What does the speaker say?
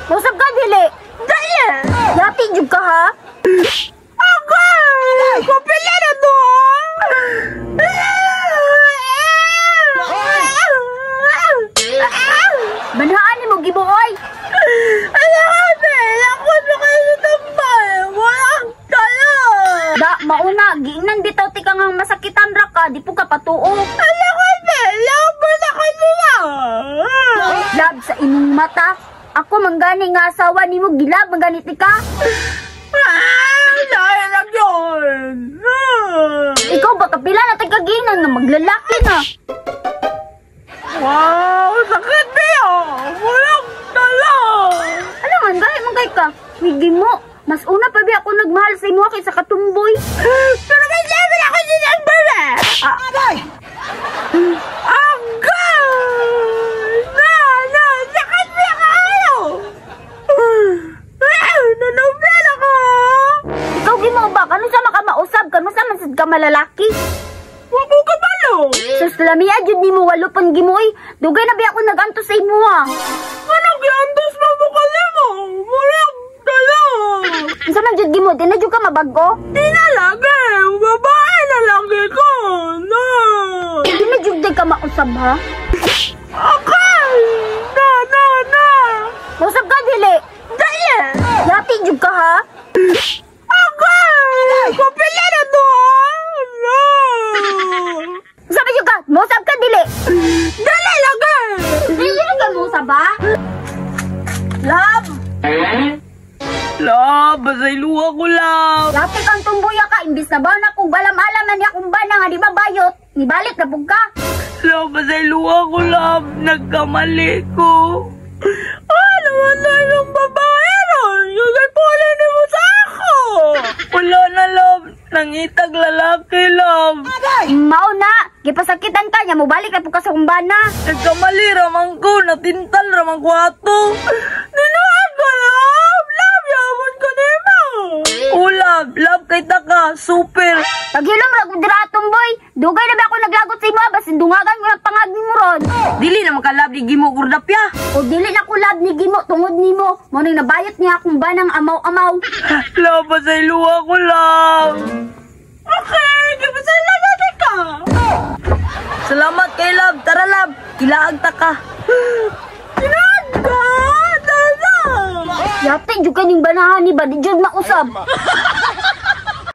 Mausap ka, dili. Dali! Yati, jug ka, ha? Agay! Kupila na to, Banhaan ni mo, gibuoy. Ako na kayo sa tambay. Walang tala. Da, mauna, giingnan bitaw ti kang masakitan ra ka, di po ka patuo. Lab sa inyong mata. Ako manggani nga asawa ni mo, gilab, mangganiti ka. Dahil lang yun. Ikaw ba kapila na tagaginan nga maglalaki na? Wow, sakit niya. Walang tala. Alam man, gaya mong gaya ka. Wigi mo, mas una pa ba ako nagmahal sa imo kaysa katumboy? Pero may level ako sinambal eh. Agay! Sakit niya ka ano? Nanublan ako. Ikaw gimo ba? Kano sa makamausap? Kano sa masid ka malalaki? Wag mo ka balo. Sus, lamia, jud ni mo walo pang gimoy. Dugay na ba ako nagantos sa imo ha? Anong giantos mo mo kalimo? Walang dala. Isa man jud gimo, di na jud ka mabago? Di na lagi. Babae na lagi ko. No. Di na jud ka mausap ha? Okay. Na. Mausap ka, dili. Dali. Yati jud ka ha? Okay. Kupila na to ha? No. Sabi juga, mausap ka, dili. Dali lagi. Dili ka mausap ba? Love. Love, basay luha ko lang. Lati kang tumbuya ka, imbis na ba na kung balam-alaman niya kung ba na nga di ba bayot? Nibalik na bug ka. Love, basay luha ko lang. Nagkamali ko. Naman na yung babae ron. Yung nagpuli ni mo sa ako. Wala na, love. Nangitag lalaki, love. Mao na. Gipasakitan ka niya. Mubalik na po ka sa kumbana. Nagkamali ramang ko. Natintal ramang ko ato. Ninuhan ko, love. Love, yawon ko ni mo. Love. Love kay taka. Super. Taghilom ra kung diratong boy. Dugay na ba ako naglagot sa imo? Basin dungagan ko ng pangag ni mo ron. Dili na makalab ni Gimo Gurdapya. O dili na ko lab ni Gimo tungod ni mo. Munang nabayot niya akong banang amaw-amaw. Love, basay luha ko lang. Okay, gipasay lang natin ka. Salamat kay love. Tara love. Kilaag ta ka. Kilaag ka? Tara. Yate, dyan ka ning banahan ni ba? Di dyan mausap.